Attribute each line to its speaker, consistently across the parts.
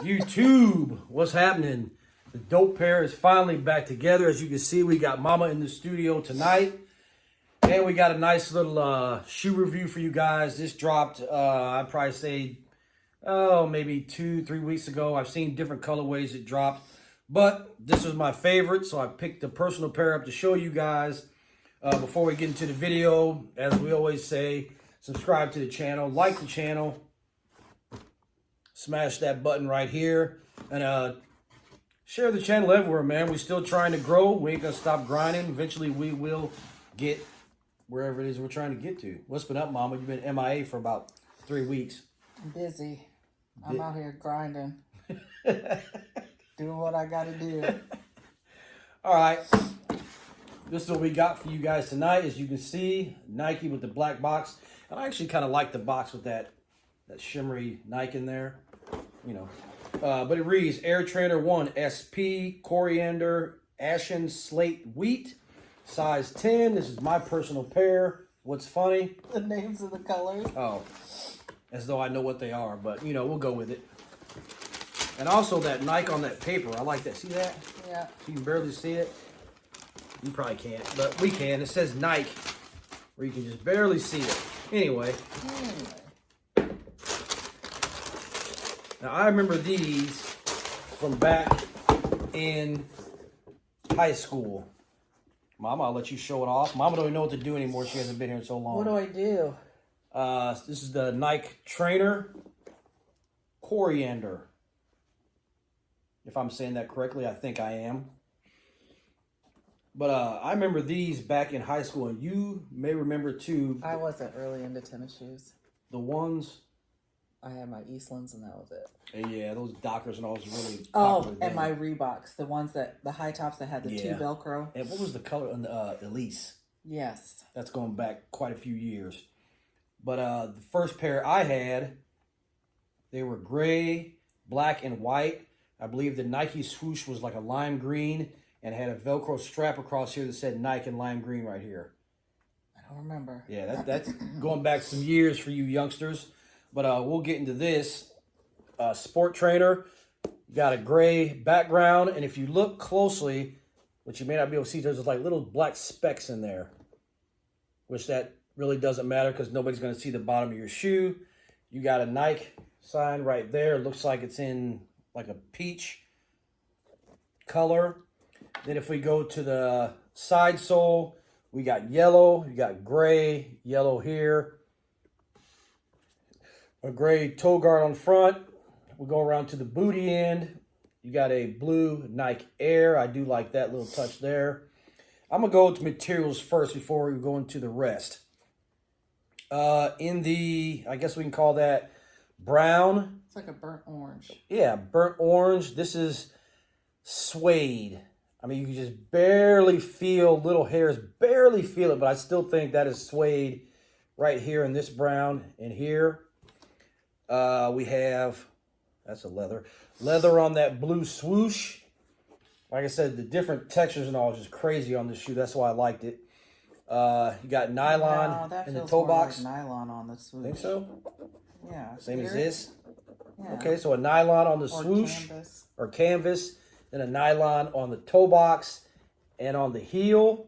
Speaker 1: YouTube, what's happening? The dope pair is finally back together. As you can see, we got Mama in the studio tonight. And we got a nice little shoe review for you guys. This dropped, I'd probably say, maybe 2-3 weeks ago. I've seen different colorways it dropped. But this was my favorite, so I picked the personal pair up to show you guys. Before we get into the video, as we always say, subscribe to the channel, like the channel, smash that button right here, and share the channel everywhere, man. We're still trying to grow. We ain't gonna stop grinding. Eventually, we will get wherever it is we're trying to get to. What's been up, Mama? You've been MIA for about 3 weeks.
Speaker 2: I'm busy. I'm out here grinding. Doing what I gotta do.
Speaker 1: All right. This is what we got for you guys tonight. As you can see, Nike with the black box. And I actually kind of like the box with that shimmery Nike in there. You know. But it reads Air Coriander 1 SP Coriander Ashen Slate Wheat. Size 10. This is my personal pair. What's funny?
Speaker 2: The names of the colors.
Speaker 1: Oh. As though I know what they are. But, you know, we'll go with it. And also that Nike on that paper. I like that. See that?
Speaker 2: Yeah.
Speaker 1: You can barely see it. You probably can't, but we can. It says Nike, where you can just barely see it. Anyway. Now, I remember these from back in high school. Mama, I'll let you show it off. Mama don't even know what to do anymore. She hasn't been here in so long.
Speaker 2: What do I do?
Speaker 1: This is the Nike Trainer Coriander. If I'm saying that correctly, I think I am. But I remember these back in high school, and you may remember too.
Speaker 2: I wasn't really into tennis shoes.
Speaker 1: The ones.
Speaker 2: I had my Eastlands, and that was it.
Speaker 1: Yeah, those Dockers and all was really
Speaker 2: popular.
Speaker 1: Then.
Speaker 2: And my Reeboks, the ones the high tops that had the two Velcro.
Speaker 1: And what was the color on the Elise?
Speaker 2: Yes. That's
Speaker 1: going back quite a few years. But the first pair I had, they were gray, black, and white. I believe the Nike swoosh was like a lime green. And had a Velcro strap across here that said Nike and lime green right here.
Speaker 2: I don't remember.
Speaker 1: Yeah, that's going back some years for you youngsters. But we'll get into this. Sport trainer. You got a gray background. And if you look closely, which you may not be able to see, there's like little black specks in there. Which that really doesn't matter because nobody's going to see the bottom of your shoe. You got a Nike sign right there. It looks like it's in like a peach color. Then if we go to the side sole, we got yellow, you got gray, yellow here. A gray toe guard on front. We'll go around to the booty end. You got a blue Nike Air. I do like that little touch there. I'm going to go to materials first before we go into the rest. In the, I guess we can call that brown.
Speaker 2: It's like a burnt orange.
Speaker 1: Yeah, burnt orange. This is suede. I mean, you can just barely feel little hairs, barely feel it, but I still think that is suede right here in this brown and here. We have, that's a leather on that blue swoosh. Like I said, the different textures and all is just crazy on this shoe. That's why I liked it. You got nylon in the toe box.
Speaker 2: Like nylon on the swoosh.
Speaker 1: Think so?
Speaker 2: Yeah.
Speaker 1: Same as this?
Speaker 2: Yeah.
Speaker 1: Okay, so a nylon on the swoosh or canvas. Then a nylon on the toe box and on the heel.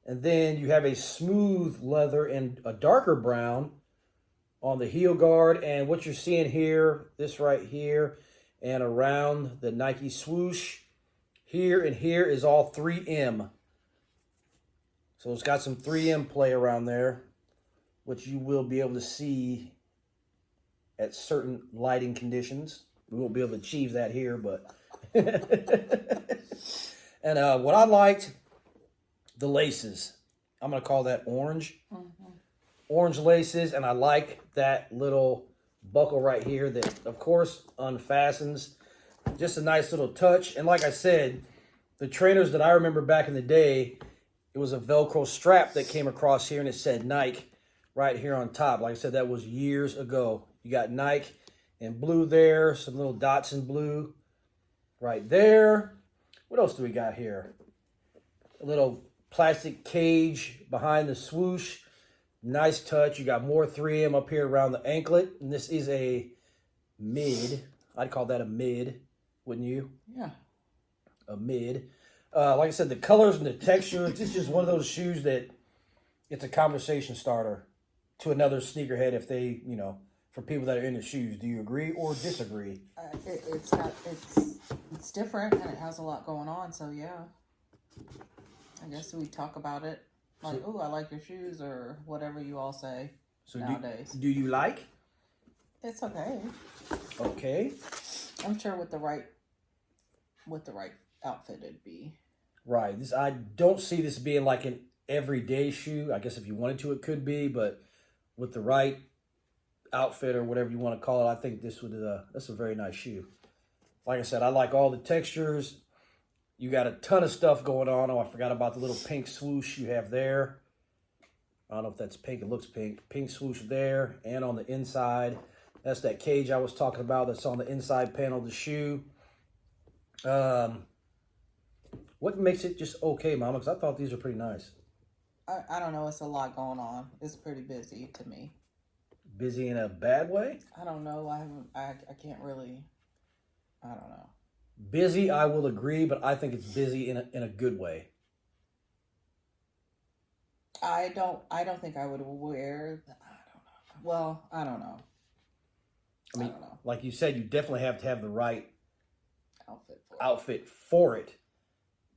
Speaker 1: And then you have a smooth leather and a darker brown on the heel guard. And what you're seeing here, this right here, and around the Nike swoosh, here and here is all 3M. So it's got some 3M play around there, which you will be able to see at certain lighting conditions. We won't be able to achieve that here, but... And what I liked, the laces. I'm going to call that orange. Mm-hmm. Orange laces, and I like that little buckle right here that, of course, unfastens. Just a nice little touch. And like I said, the trainers that I remember back in the day, it was a Velcro strap that came across here, and it said Nike right here on top. Like I said, that was years ago. You got Nike in blue there, some little dots in blue. Right there. What else do we got here? A little plastic cage behind the swoosh. Nice touch. You got more 3M up here around the anklet. And this is a mid. I'd call that a mid, wouldn't you?
Speaker 2: Yeah.
Speaker 1: A mid. Like I said, the colors and the texture, it's just one of those shoes that it's a conversation starter to another sneakerhead if they, for people that are into shoes. Do you agree or disagree?
Speaker 2: It's different and it has a lot going on. So yeah, I guess we talk about it like, oh, I like your shoes or whatever you all say nowadays.
Speaker 1: Do you like?
Speaker 2: It's okay.
Speaker 1: Okay.
Speaker 2: I'm sure with the right outfit it'd be.
Speaker 1: Right. I don't see this being like an everyday shoe. I guess if you wanted to, it could be, but with the right outfit or whatever you want to call it, I think that's a very nice shoe. Like I said, I like all the textures. You got a ton of stuff going on. Oh, I forgot about the little pink swoosh you have there. I don't know if that's pink. It looks pink. Pink swoosh there and on the inside. That's that cage I was talking about that's on the inside panel of the shoe. What makes it just okay, Mama? Because I thought these were pretty nice.
Speaker 2: I don't know. It's a lot going on. It's pretty busy to me.
Speaker 1: Busy in a bad way?
Speaker 2: I don't know. I can't really. I don't know.
Speaker 1: Busy, I will agree, but I think it's busy in a good way.
Speaker 2: I don't think I would wear. I don't know. Well, I don't know.
Speaker 1: I mean,
Speaker 2: don't know.
Speaker 1: Like you said, you definitely have to have the right
Speaker 2: outfit
Speaker 1: for it.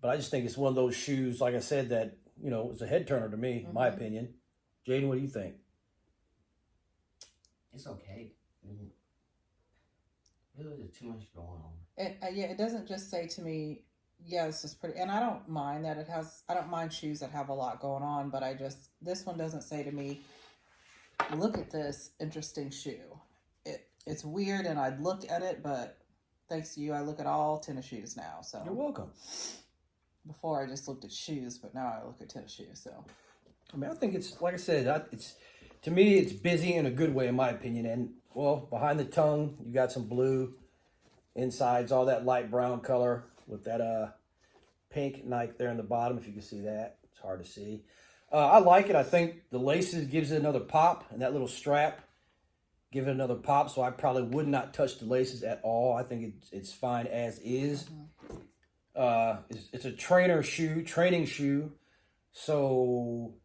Speaker 1: But I just think it's one of those shoes, like I said, that, it's a head turner to me, in my opinion. Jaden, what do you think?
Speaker 3: It's okay. Really, there's too much going on.
Speaker 2: It doesn't just say to me, yeah, this is pretty. And I don't mind that it has, I don't mind shoes that have a lot going on, but this one doesn't say to me, look at this interesting shoe. It's weird and I'd look at it, but thanks to you, I look at all tennis shoes now. So
Speaker 1: you're welcome.
Speaker 2: Before I just looked at shoes, but now I look at tennis shoes. So,
Speaker 1: I mean, I think it's, like I said, to me, it's busy in a good way, in my opinion. And, well, behind the tongue, you got some blue. Inside's all that light brown color with that pink Nike there in the bottom, if you can see that. It's hard to see. I like it. I think the laces gives it another pop, and that little strap give it another pop. So I probably would not touch the laces at all. I think it's fine as is. It's a training shoe. So,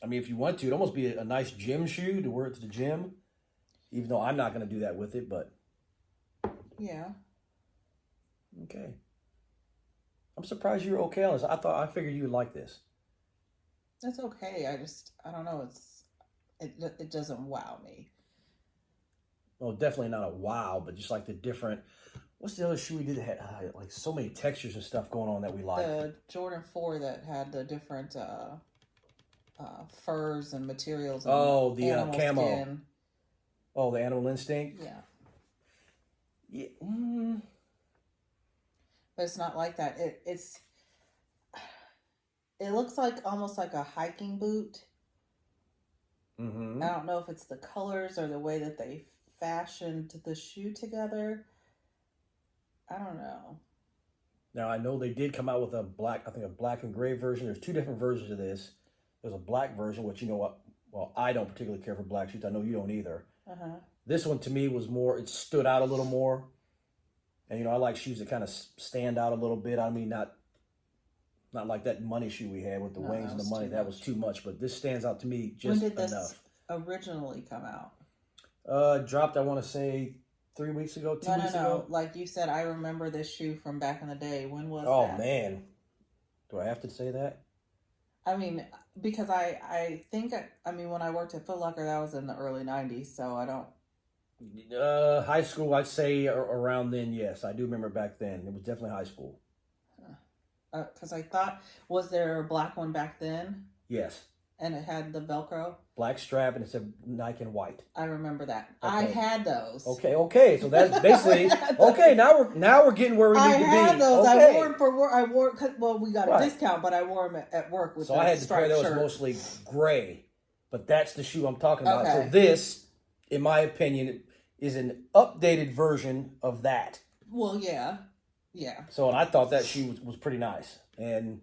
Speaker 1: I mean, if you want to, it'd almost be a nice gym shoe to wear it to the gym. Even though I'm not going to do that with it, but.
Speaker 2: Yeah.
Speaker 1: Okay. I'm surprised you're okay on this. I figured you would like this.
Speaker 2: It's okay. I don't know. It doesn't wow me.
Speaker 1: Well, definitely not a wow, but just like the different. What's the other shoe we did that had like so many textures and stuff going on that we liked?
Speaker 2: The Jordan 4 that had the different furs and materials. And
Speaker 1: the camo.
Speaker 2: Skin.
Speaker 1: Oh, the Animal Instinct?
Speaker 2: Yeah.
Speaker 1: Yeah.
Speaker 2: But it's not like that. It looks like almost like a hiking boot.
Speaker 1: Mm-hmm.
Speaker 2: I don't know if it's the colors or the way that they fashioned the shoe together. I don't know.
Speaker 1: Now, I know they did come out with a black and gray version. There's two different versions of this. There's a black version, which, well, I don't particularly care for black shoes. I know you don't either.
Speaker 2: Uh-huh.
Speaker 1: This one, to me, was more, it stood out a little more. And, I like shoes that kind of stand out a little bit. I mean, not like that money shoe we had with the wings and the money. That was too much. But this stands out to me just enough.
Speaker 2: When did this originally come out?
Speaker 1: Dropped, I want to say, 3 weeks ago, 2 weeks ago.
Speaker 2: Like you said, I remember this shoe from back in the day. When was that?
Speaker 1: Oh, man. Do I have to say that?
Speaker 2: I mean, because I think, when I worked at Foot Locker, that was in the early 90s, so I don't...
Speaker 1: High school, I'd say around then, yes. I do remember back then. It was definitely high school.
Speaker 2: Because I thought, was there a black one back then?
Speaker 1: Yes.
Speaker 2: And it had the Velcro?
Speaker 1: Black strap, and it said Nike in white.
Speaker 2: I remember that.
Speaker 1: Okay.
Speaker 2: I had those.
Speaker 1: Okay. So that's basically okay. Now we're getting where we need to be.
Speaker 2: I had those.
Speaker 1: Okay.
Speaker 2: I wore them for work. Well, we got a discount, but I wore them at work with.
Speaker 1: So I had the pair that was mostly gray, but that's the shoe I'm talking about.
Speaker 2: Okay.
Speaker 1: So this, in my opinion, is an updated version of that.
Speaker 2: Well, yeah.
Speaker 1: So, and I thought that shoe was pretty nice, and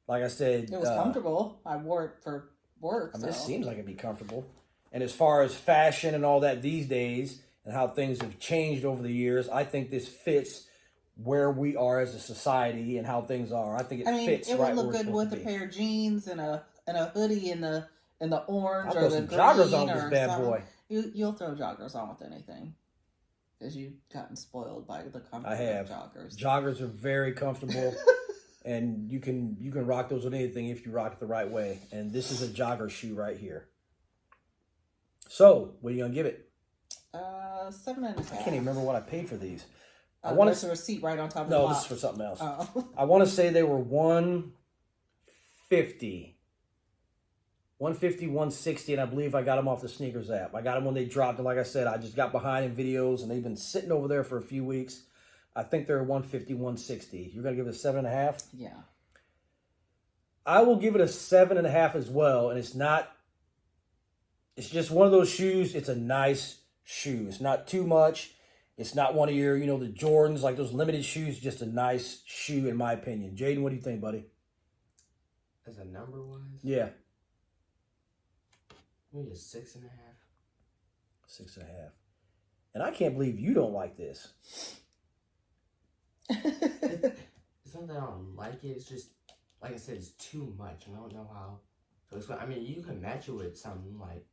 Speaker 1: like I said,
Speaker 2: it was comfortable. I wore it for work.
Speaker 1: I mean, it seems like it'd be comfortable. And as far as fashion and all that these days, and how things have changed over the years. I think this fits where we are as a society and how things are. I think it fits
Speaker 2: it
Speaker 1: right
Speaker 2: would
Speaker 1: where
Speaker 2: look
Speaker 1: it's
Speaker 2: good with
Speaker 1: supposed
Speaker 2: a
Speaker 1: to be.
Speaker 2: pair of jeans and a hoodie in the orange
Speaker 1: I'll
Speaker 2: or
Speaker 1: put
Speaker 2: the
Speaker 1: some
Speaker 2: green
Speaker 1: joggers on
Speaker 2: or
Speaker 1: this bad
Speaker 2: something.
Speaker 1: boy.
Speaker 2: You'll throw joggers on with anything because you've gotten spoiled by the comfort
Speaker 1: I have.
Speaker 2: of joggers.
Speaker 1: Joggers are very comfortable, and you can rock those with anything if you rock it the right way. And this is a jogger shoe right here. So, what are you gonna give it?
Speaker 2: 7.5.
Speaker 1: I can't even remember what I paid for these. I
Speaker 2: want
Speaker 1: want
Speaker 2: there's a receipt right on top of the
Speaker 1: No,
Speaker 2: box.
Speaker 1: this is for something else.
Speaker 2: Oh.
Speaker 1: I want to say they were 150, 160, and I believe I got them off the sneakers app. I got them when they dropped, and like I said, I just got behind in videos, and they've been sitting over there for a few weeks. I think they're 150, 160. You're gonna give it a 7.5?
Speaker 2: Yeah.
Speaker 1: I will give it a 7.5 as well, and it's just one of those shoes. It's a nice shoe. It's not too much. It's not one of your, the Jordans, like those limited shoes. Just a nice shoe, in my opinion. Jaden, what do you think, buddy?
Speaker 3: As a number wise?
Speaker 1: Yeah.
Speaker 3: Maybe a 6.5.
Speaker 1: 6.5. And I can't believe you don't like this.
Speaker 3: It's not that I don't like it. It's just, like I said, it's too much. And I don't know how. So it's, I mean, you can match it with something like.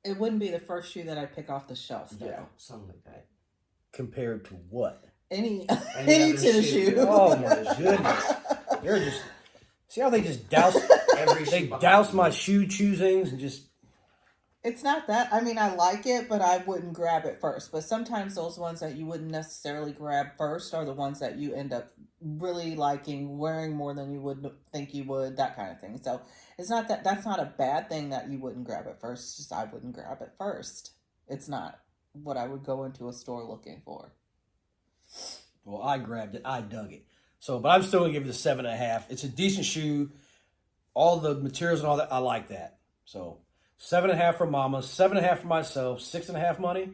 Speaker 2: It wouldn't be the first shoe that I'd pick off the shelf, though.
Speaker 3: Yeah, something like that.
Speaker 1: Compared to what?
Speaker 2: Any
Speaker 3: Any other
Speaker 2: tennis
Speaker 3: shoe.
Speaker 2: shoe.
Speaker 1: Oh my goodness. You're just, see how they just douse,
Speaker 3: Every
Speaker 1: they
Speaker 3: shoe behind
Speaker 1: douse
Speaker 3: you.
Speaker 1: my shoe choosings and just,
Speaker 2: It's not that. I mean, I like it, but I wouldn't grab it first. But sometimes those ones that you wouldn't necessarily grab first are the ones that you end up really liking, wearing more than you would think you would, that kind of thing. So it's not that, that's not a bad thing that you wouldn't grab it first. It's just I wouldn't grab it first. It's not what I would go into a store looking for.
Speaker 1: well, I grabbed it. I dug it. So, but I'm still going to give it a 7.5. It's a decent shoe. All the materials and all that, I like that. So, 7.5 for Mama, 7.5 for myself, 6.5 money,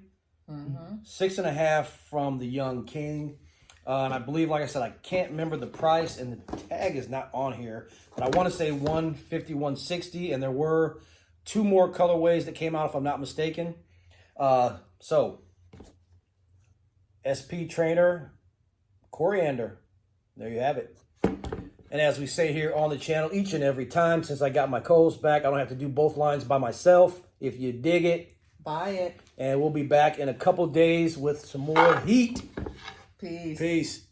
Speaker 1: 6.5 from the Young King. And I believe, like I said, I can't remember the price, and the tag is not on here. But I want to say 150, 160, and there were 2 more colorways that came out, if I'm not mistaken. So, SP Trainer, Coriander. There you have it. And as we say here on the channel, each and every time, since I got my coals back, I don't have to do both lines by myself. If you dig it.
Speaker 2: Buy it.
Speaker 1: And we'll be back in a couple days with some more heat.
Speaker 2: Peace.
Speaker 1: Peace.